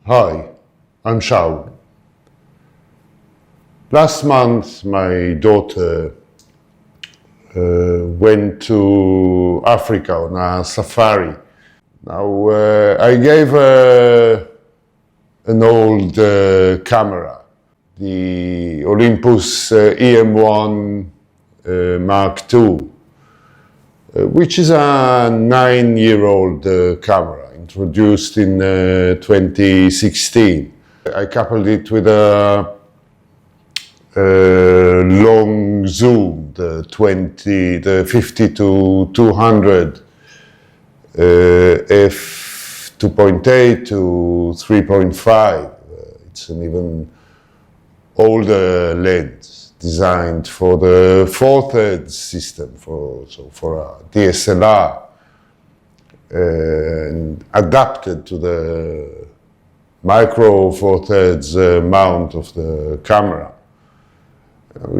Hi, I'm Shaul. Last month, my daughter went to Africa on a safari. Now, I gave her an old camera, the Olympus EM1 Mark II, which is a 9-year-old camera, introduced in 2016. I coupled it with a long zoom, the 50-200 f2.8 to 3.5. It's an even older lens designed for the 4/3 system, for a DSLR, and adapted to the micro 4/3 mount of the camera.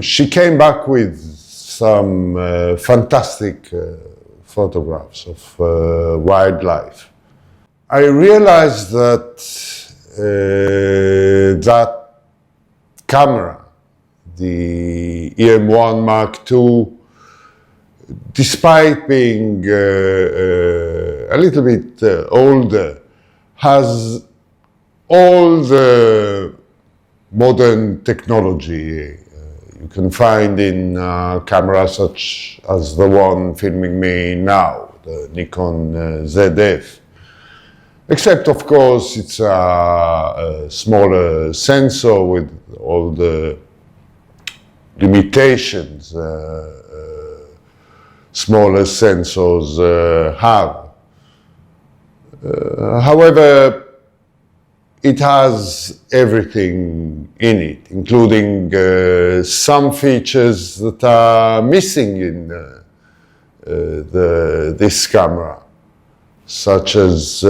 She came back with some fantastic photographs of wildlife. I realized that that camera, the EM1 Mark II, despite being a little bit older, has all the modern technology you can find in cameras such as the one filming me now, the Nikon ZR. Except, of course, it's a smaller sensor with all the limitations smaller sensors have. However, it has everything in it, including some features that are missing in this camera, such as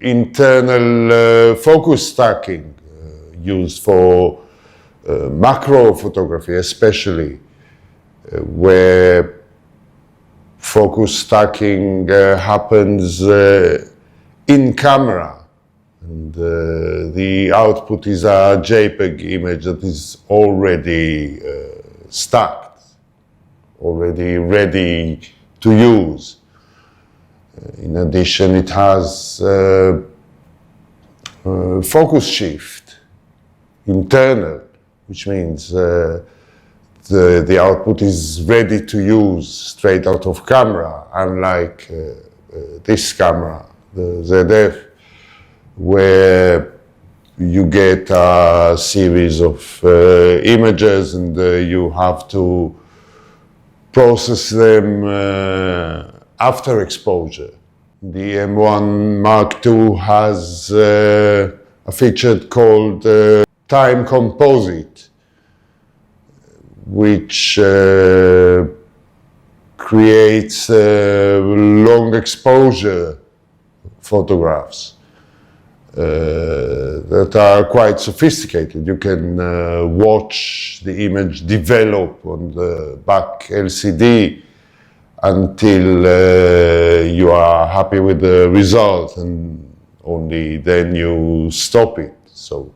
internal focus stacking, used for macro photography especially, where focus stacking happens in camera. And the output is a JPEG image that is already stacked, already ready to use. In addition, it has focus shift, internal, which means the output is ready to use straight out of camera, unlike this camera, the ZF, where you get a series of images and you have to process them after exposure. The M1 Mark II has a feature called time composite, which creates long exposure photographs that are quite sophisticated. You can watch the image develop on the back LCD until you are happy with the result, and only then you stop it. So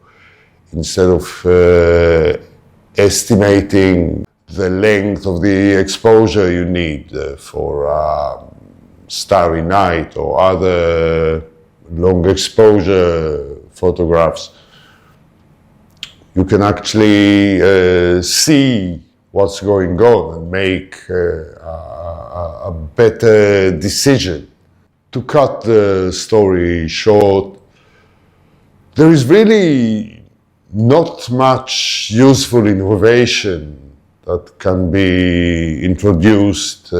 instead of estimating the length of the exposure you need for a starry night or other long exposure photographs, you can actually see what's going on and make a better decision. To cut the story short, there is really not much useful innovation that can be introduced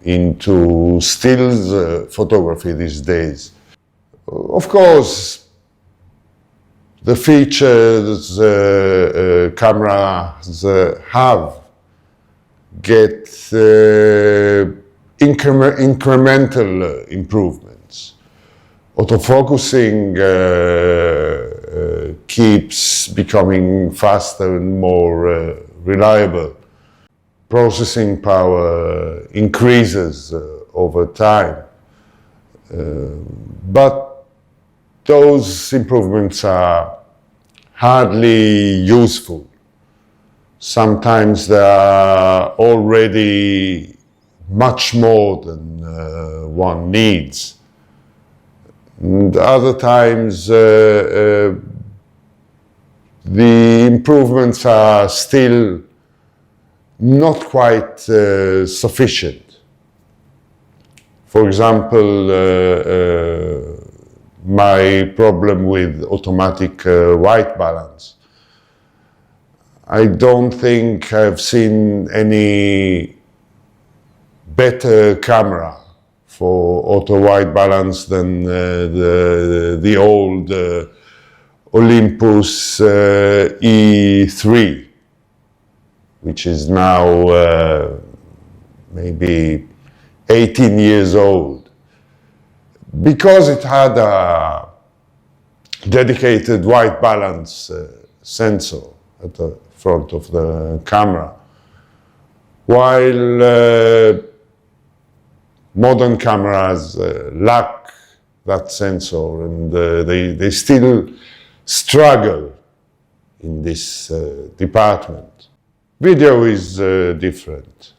into stills photography these days. Of course, the features cameras have get incremental improvements. Autofocusing keeps becoming faster and more reliable. Processing power increases over time. But those improvements are hardly useful. Sometimes they are already much more than one needs. And other times the improvements are still not quite sufficient. For example, my problem with automatic white balance. I don't think I've seen any better camera for auto white balance than the old Olympus E3, which is now maybe 18 years old. Because it had a dedicated white balance sensor at the front of the camera, while modern cameras lack that sensor, and they still struggle in this department. Video is different.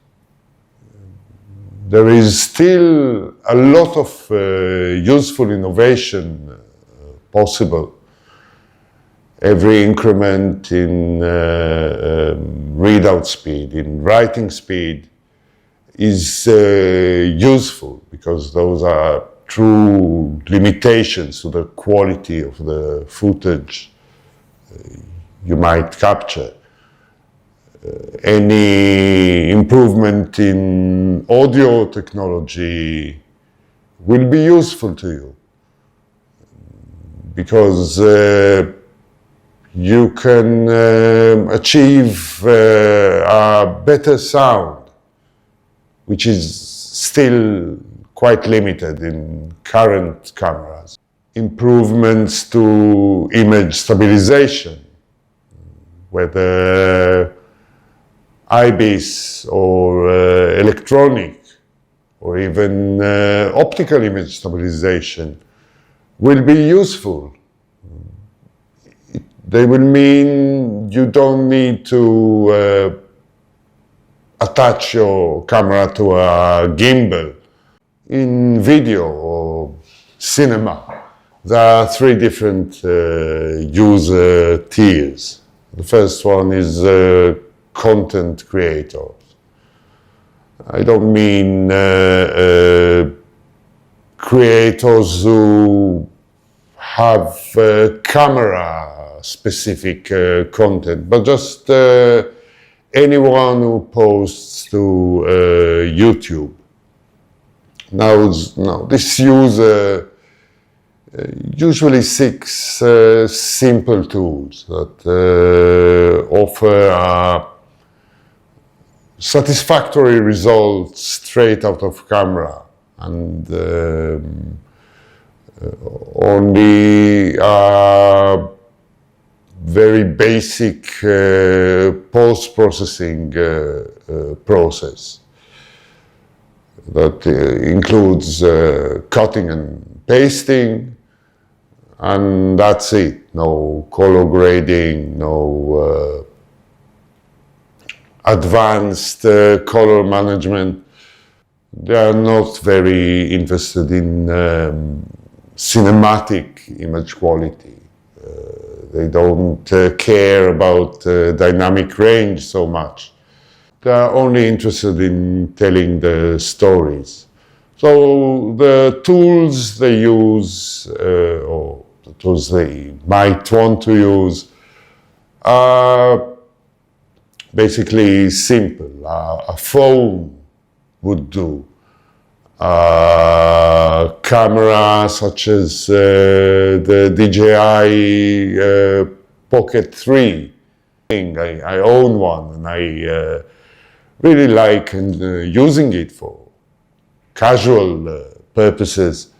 There is still a lot of useful innovation possible. Every increment in readout speed, in writing speed, is useful, because those are true limitations to the quality of the footage you might capture. Any improvement in audio technology will be useful to you, because you can achieve a better sound, which is still quite limited in current cameras. Improvements to image stabilization, whether IBIS or electronic or even optical image stabilization, will be useful. They will mean you don't need to attach your camera to a gimbal. In video or cinema, there are three different user tiers. The first one is content creators. I don't mean creators who have camera-specific content, but just anyone who posts to YouTube. Now this user usually seeks simple tools that offer satisfactory results straight out of camera, and only a very basic post-processing process that includes cutting and pasting, and that's it. No color grading, no advanced color management. They are not very interested in cinematic image quality. They don't care about dynamic range so much. They are only interested in telling the stories. So the tools they use, or the tools they might want to use, are basically simple. A phone would do. A camera such as the DJI Pocket 3. I own one, and I really like using it for casual purposes.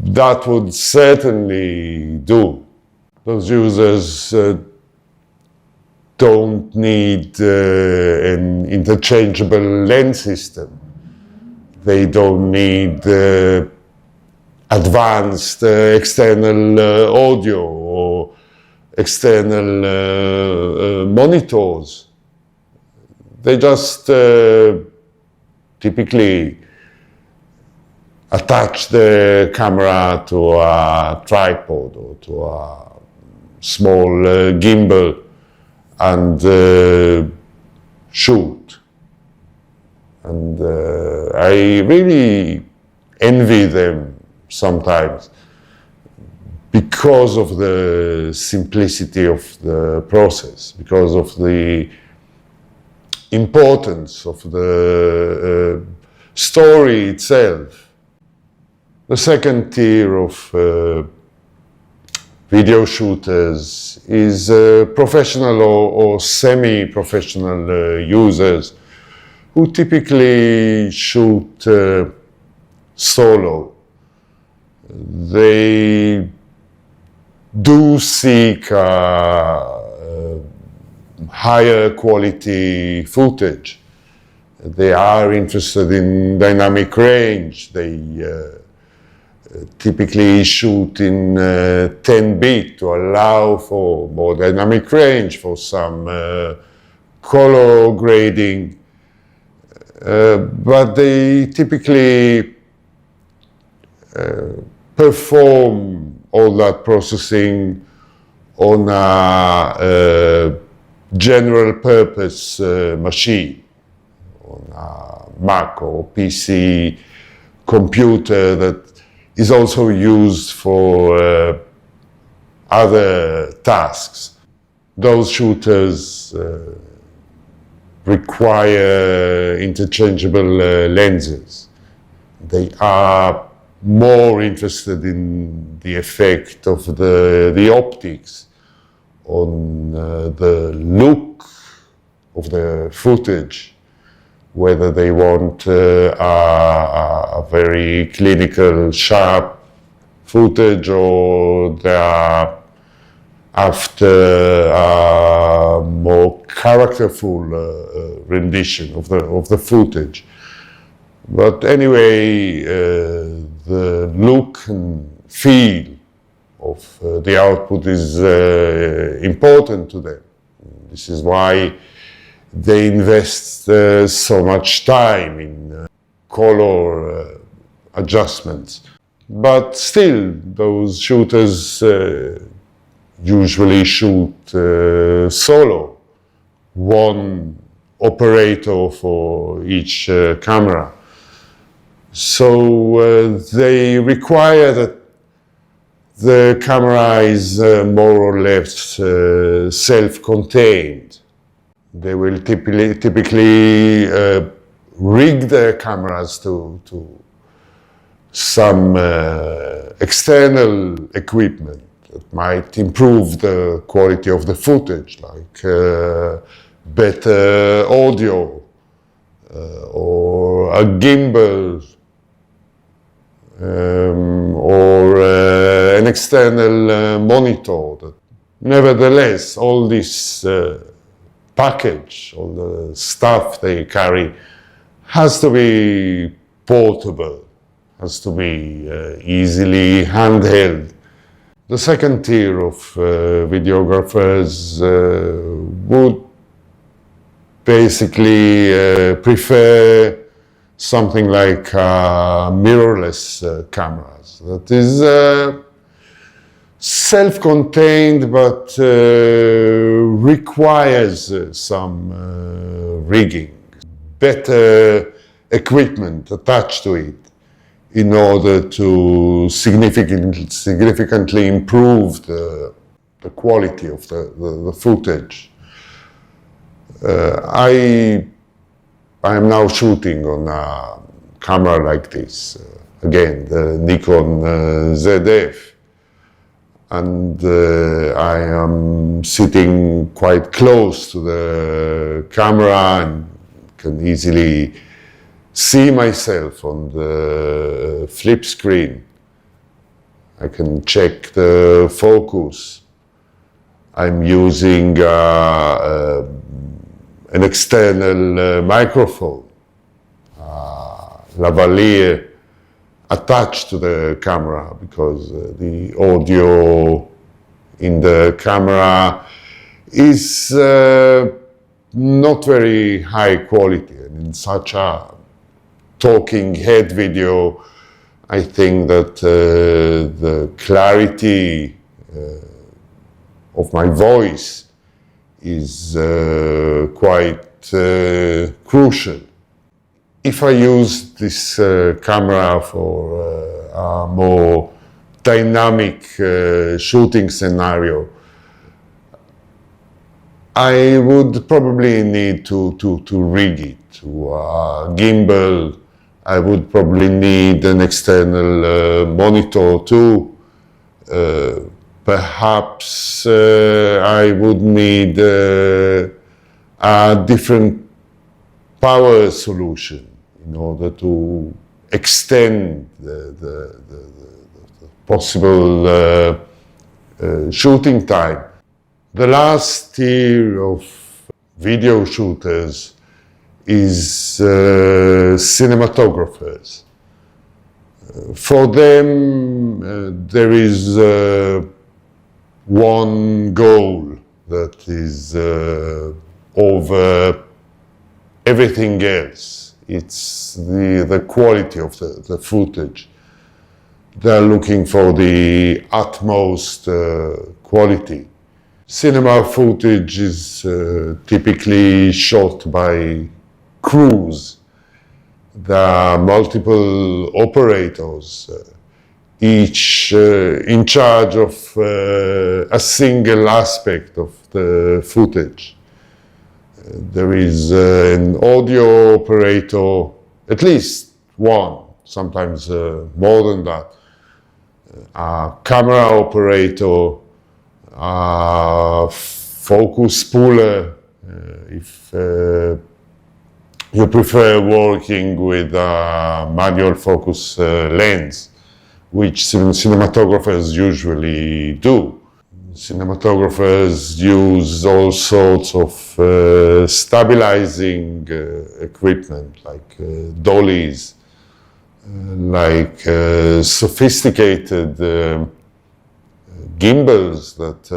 That would certainly do. Those users don't need an interchangeable lens system. They don't need advanced external audio or external monitors. They just typically attach the camera to a tripod or to a small gimbal and shoot. And I really envy them sometimes because of the simplicity of the process, because of the importance of the story itself. The second tier of video shooters is professional or semi-professional users who typically shoot solo. They do seek higher quality footage. They are interested in dynamic range. They typically shoot in 10-bit to allow for more dynamic range, for some color grading. But they typically perform all that processing on a general purpose machine, on a Mac or PC computer that is also used for other tasks. Those shooters require interchangeable lenses. They are more interested in the effect of the optics on the look of the footage, whether they want a very clinical, sharp footage, or they are after a more characterful rendition of the footage. But anyway, the look and feel of the output is important to them. This is why they invest so much time in color adjustments. But still, those shooters usually shoot solo, one operator for each camera. So they require that the camera is more or less self-contained. They will typically rig their cameras to some external equipment that might improve the quality of the footage, like better audio or a gimbal or an external monitor. Nevertheless, all this package, all the stuff they carry has to be portable, has to be easily handheld. The second tier of videographers would basically prefer something like mirrorless cameras. That is self-contained, but requires some rigging, better equipment attached to it in order to significantly improve the quality of the footage. I am now shooting on a camera like this, again, the Nikon ZR. And I am sitting quite close to the camera and can easily see myself on the flip screen. I can check the focus. I'm using an external microphone, lavalier attached to the camera, because the audio in the camera is not very high quality. And in such a talking head video, I think that the clarity of my voice is quite crucial. If I use this camera for a more dynamic shooting scenario, I would probably need to rig it to a gimbal. I would probably need an external monitor too. Perhaps I would need a different power solution in order to extend the possible shooting time. The last tier of video shooters is cinematographers. For them, there is one goal that is over everything else. It's the quality of the footage. They're looking for the utmost quality. Cinema footage is typically shot by crews. There are multiple operators, each in charge of a single aspect of the footage. There is an audio operator, at least one, sometimes more than that, a camera operator, a focus puller, if you prefer working with a manual focus lens, which cinematographers usually do. Cinematographers use all sorts of stabilizing equipment, like dollies, like sophisticated gimbals that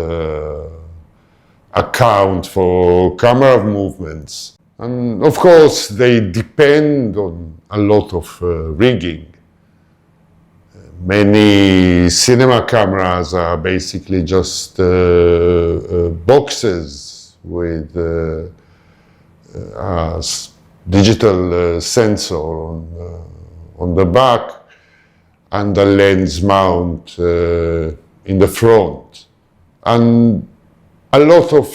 account for camera movements. And of course, they depend on a lot of rigging. Many cinema cameras are basically just boxes with a digital sensor on the back and a lens mount in the front. And a lot of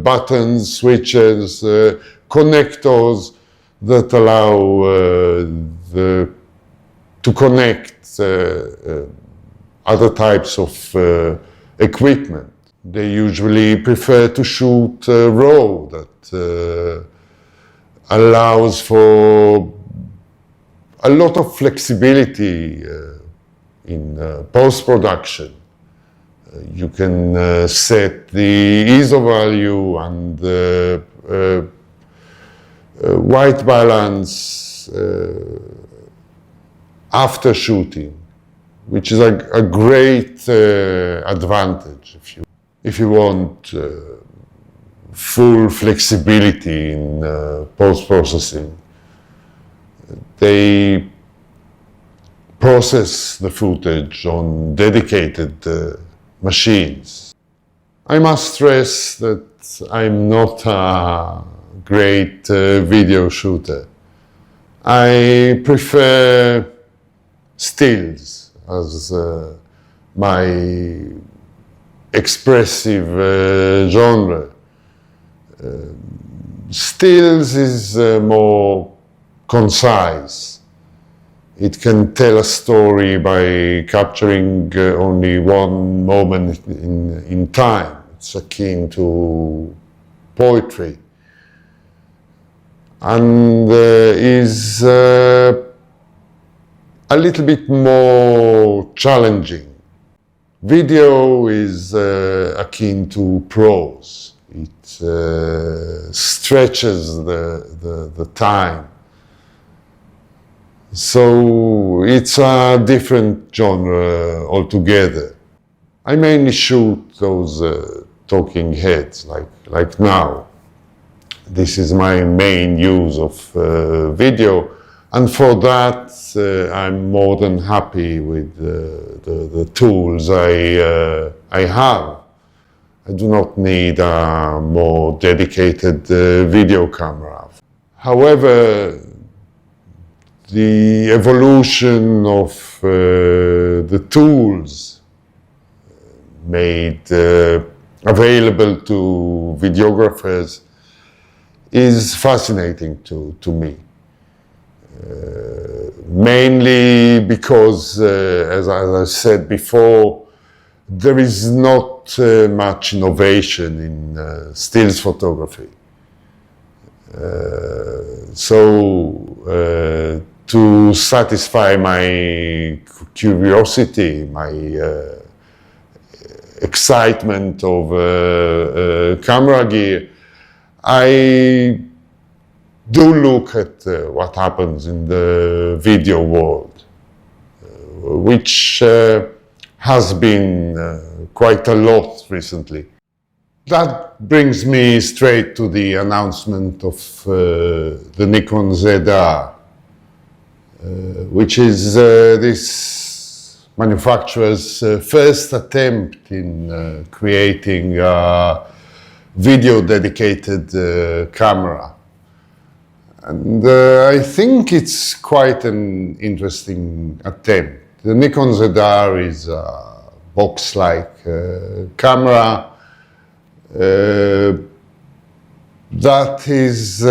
buttons, switches, connectors that allow to connect other types of equipment. They usually prefer to shoot RAW, that allows for a lot of flexibility in post-production. You can set the ISO value and white balance after shooting, which is a great advantage if you want full flexibility in post-processing. They process the footage on dedicated machines. I must stress that I'm not a great video shooter. I prefer stills as my expressive genre. Stills is more concise. It can tell a story by capturing only one moment in time. It's akin to poetry, and is a little bit more challenging. Video is akin to prose. It stretches the time. So it's a different genre altogether. I mainly shoot those talking heads, like now. This is my main use of video, and for that I'm more than happy with the tools I have. I do not need a more dedicated video camera. However, the evolution of the tools made available to videographers is fascinating to me. Mainly because, as I said before, there is not much innovation in stills photography. So to satisfy my curiosity, my excitement over camera gear, I do look at what happens in the video world, which has been quite a lot recently. That brings me straight to the announcement of the Nikon ZR, which is this manufacturer's first attempt in creating a video dedicated camera. And I think it's quite an interesting attempt. The Nikon ZR is a box-like camera that is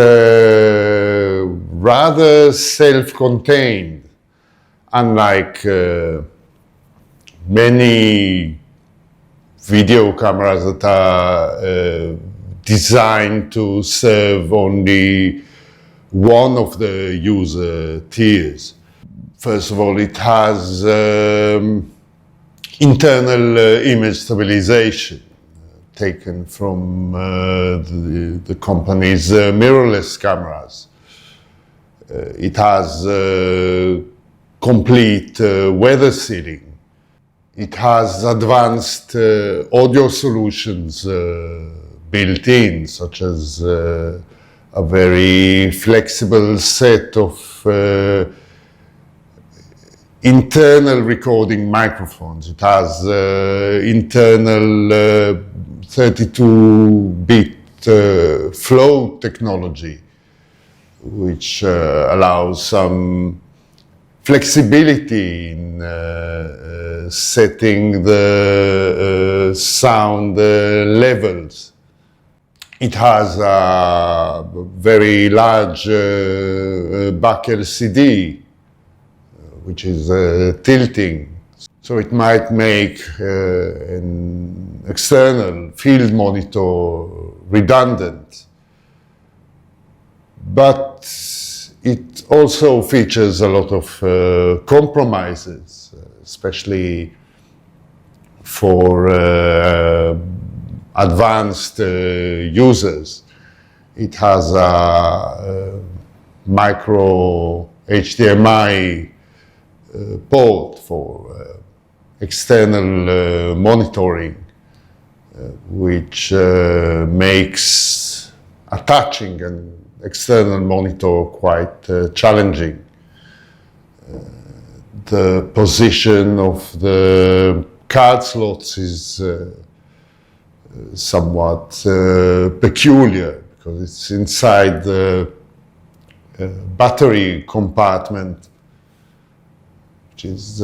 rather self-contained, unlike many video cameras that are designed to serve only one of the user tiers. First of all, it has internal image stabilization taken from the company's mirrorless cameras. It has complete weather sealing. It has advanced audio solutions built in, such as a very flexible set of internal recording microphones. It has internal 32-bit flow technology, which allows some flexibility in setting the sound levels. It has a very large back LCD, which is tilting, so it might make an external field monitor redundant. But it also features a lot of compromises, especially for advanced users. It has a micro HDMI port for external monitoring, which makes attaching an external monitor quite challenging. The position of the card slots is somewhat peculiar, because it's inside the battery compartment, which is,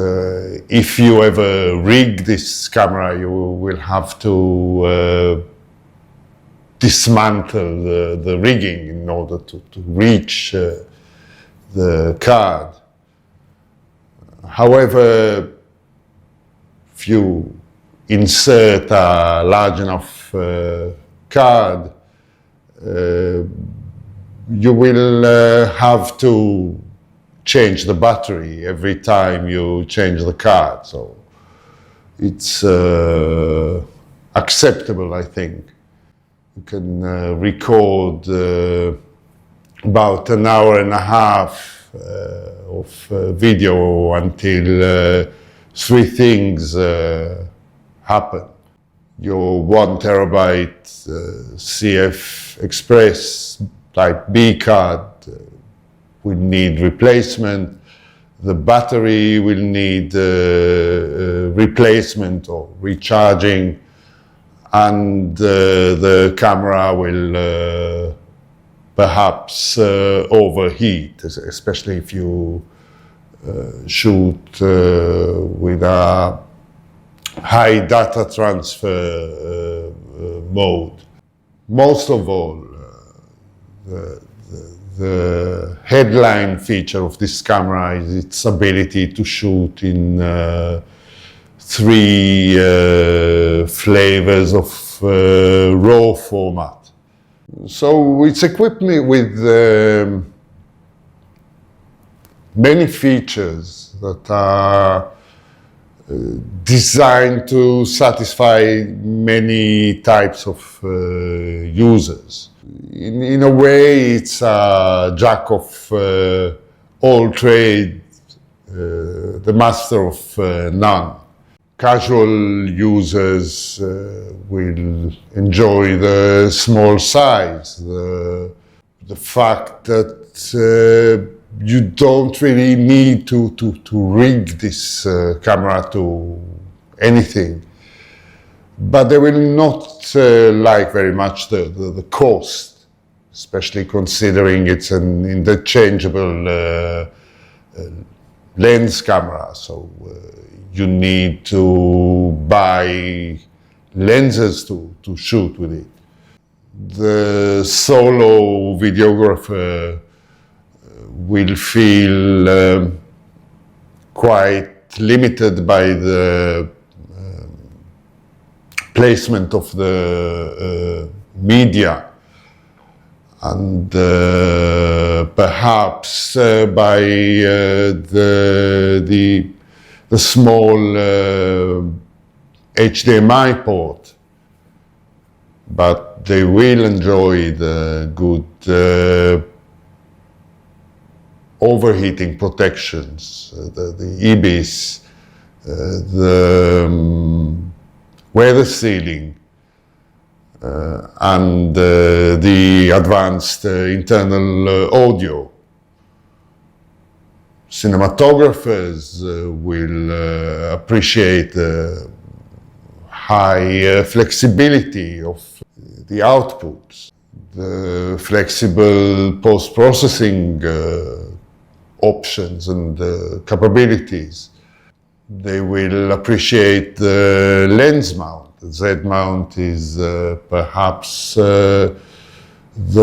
if you ever rig this camera, you will have to dismantle the rigging in order to reach the card. However, if you insert a large enough card, you will have to change the battery every time you change the card. So it's acceptable, I think. You can record about an hour and a half of video until three things happen. Your 1 terabyte CF Express type B card will need replacement. The battery will need replacement or recharging, and the camera will perhaps overheat, especially if you shoot with a high data transfer mode. Most of all, the headline feature of this camera is its ability to shoot in three flavors of RAW format. So it's equipped me with many features that are designed to satisfy many types of users. In a way, it's a jack of all trades, the master of none. Casual users will enjoy the small size, the fact that you don't really need to rig this camera to anything. But they will not like very much the cost, especially considering it's an interchangeable lens camera. So you need to buy lenses to shoot with it. The solo videographer will feel quite limited by the placement of the media, and perhaps by the small HDMI port, but they will enjoy the good overheating protections, the EBIS, the weather sealing, and the advanced internal audio. Cinematographers will appreciate the high flexibility of the outputs, the flexible post-processing options and capabilities. They will appreciate the lens mount. The Z mount is perhaps the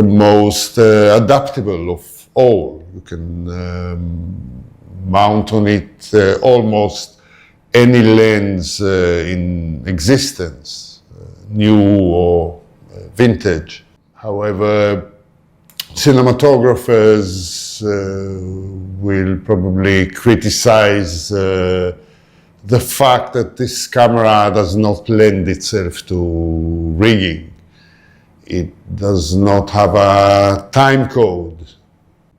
most adaptable of all. You can mount on it almost any lens in existence, new or vintage. However, cinematographers will probably criticize the fact that this camera does not lend itself to rigging. It does not have a time code,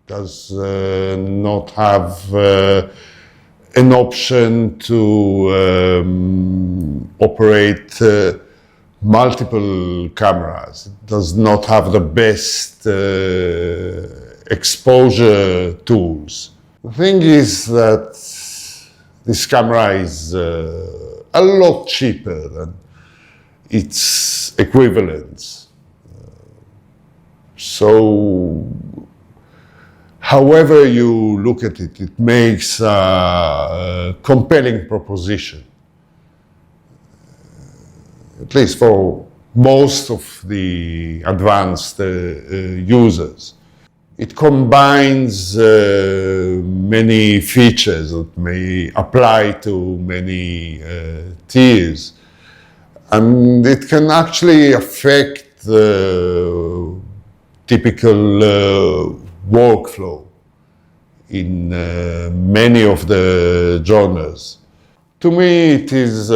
does not have an option to operate multiple cameras. It does not have the best exposure tools. The thing is that this camera is a lot cheaper than its equivalents. So, however you look at it, it makes a compelling proposition. At least for most of the advanced users. It combines many features that may apply to many tiers, and it can actually affect the typical workflow in many of the genres. To me, it is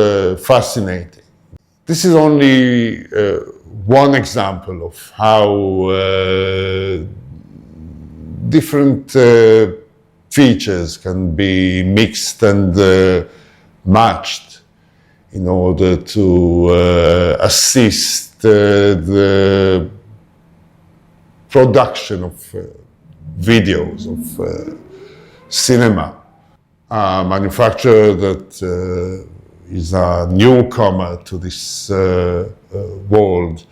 fascinating. This is only one example of how different features can be mixed and matched in order to assist the production of videos, of cinema. A manufacturer that is a newcomer to this world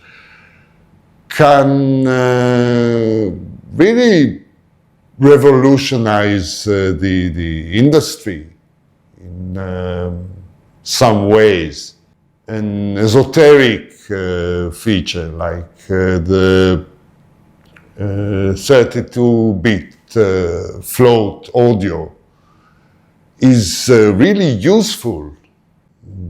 can really revolutionize the industry in some ways. An esoteric feature like the 32-bit float audio is really useful.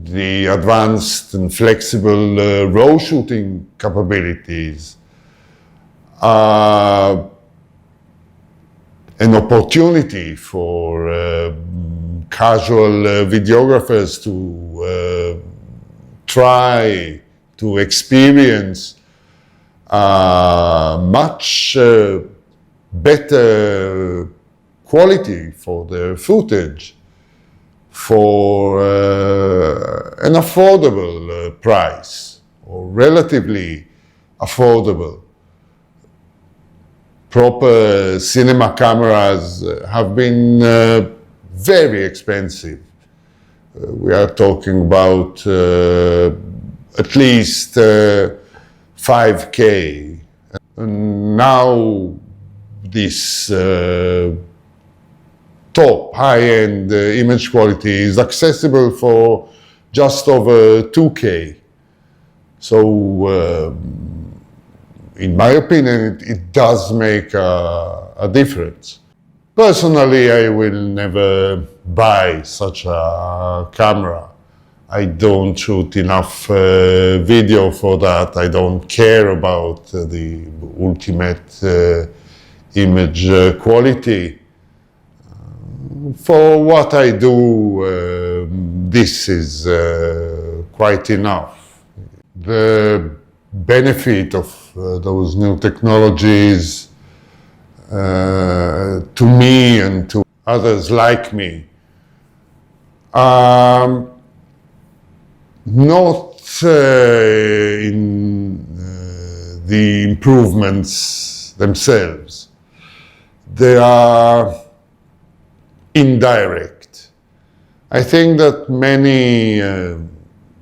The advanced and flexible RAW shooting capabilities are an opportunity for casual videographers to try to experience much better quality for their footage for an affordable price, or relatively affordable. Proper cinema cameras have been very expensive. We are talking about at least 5K. And now this top high-end image quality is accessible for just over 2K. So in my opinion, it does make a difference. Personally, I will never buy such a camera. I don't shoot enough video for that. I don't care about the ultimate image quality. For what I do, this is quite enough. The benefit of those new technologies to me and to others like me are not in the improvements themselves. They are indirect. I think that many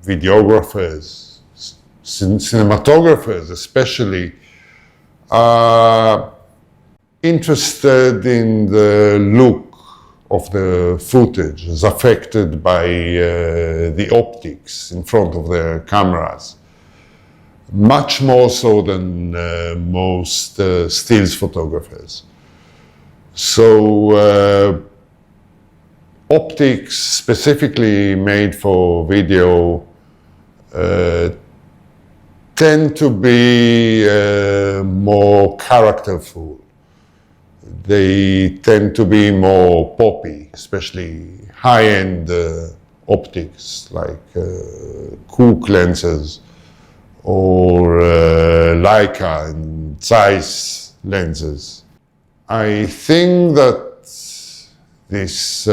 videographers, cinematographers especially, are interested in the look of the footage as affected by the optics in front of their cameras, much more so than most stills photographers. So optics specifically made for video tend to be more characterful. They tend to be more poppy, especially high-end optics like Cooke lenses or Leica and Zeiss lenses. I think that this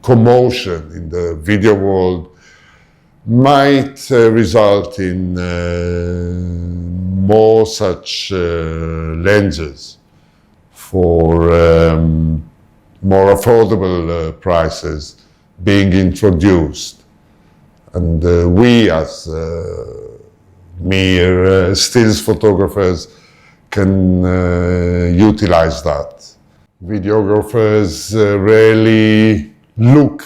commotion in the video world might result in more such lenses for more affordable prices being introduced. And we as mere stills photographers can utilize that. Videographers rarely look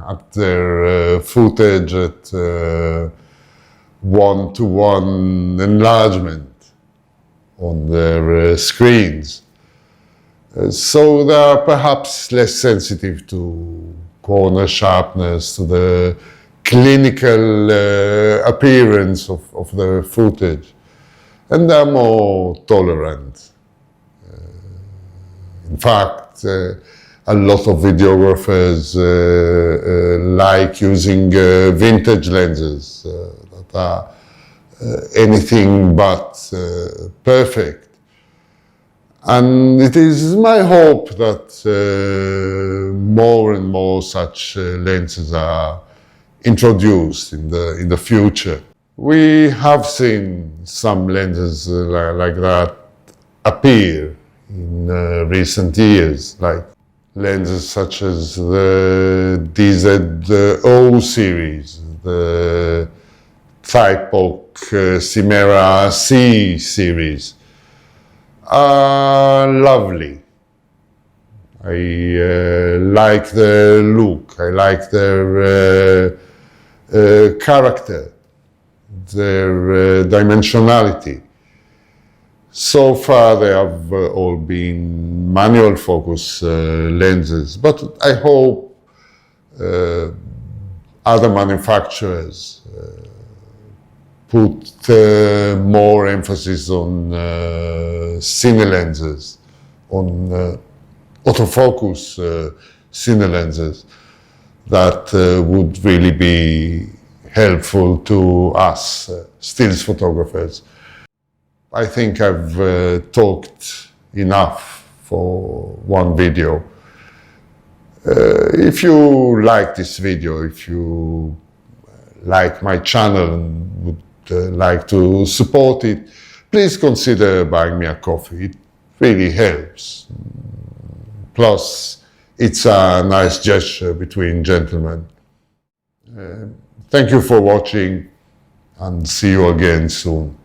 at their footage at one-to-one enlargement on their screens. So they are perhaps less sensitive to corner sharpness, to the clinical appearance of the footage, and they are more tolerant. In fact, a lot of videographers like using vintage lenses that are anything but perfect. And it is my hope that more and more such lenses are introduced in the future. We have seen some lenses like that appear in recent years, like lenses such as the DZ0 series, the Tripok Chimera C series, are lovely. I like their look, I like their character, their dimensionality. So far they have all been manual focus lenses, but I hope other manufacturers put more emphasis on cine lenses, on autofocus cine lenses that would really be helpful to us stills photographers. I think I've talked enough for one video. If you like this video, if you like my channel and would like to support it, please consider buying me a coffee. It really helps. Plus, it's a nice gesture between gentlemen. Thank you for watching and see you again soon.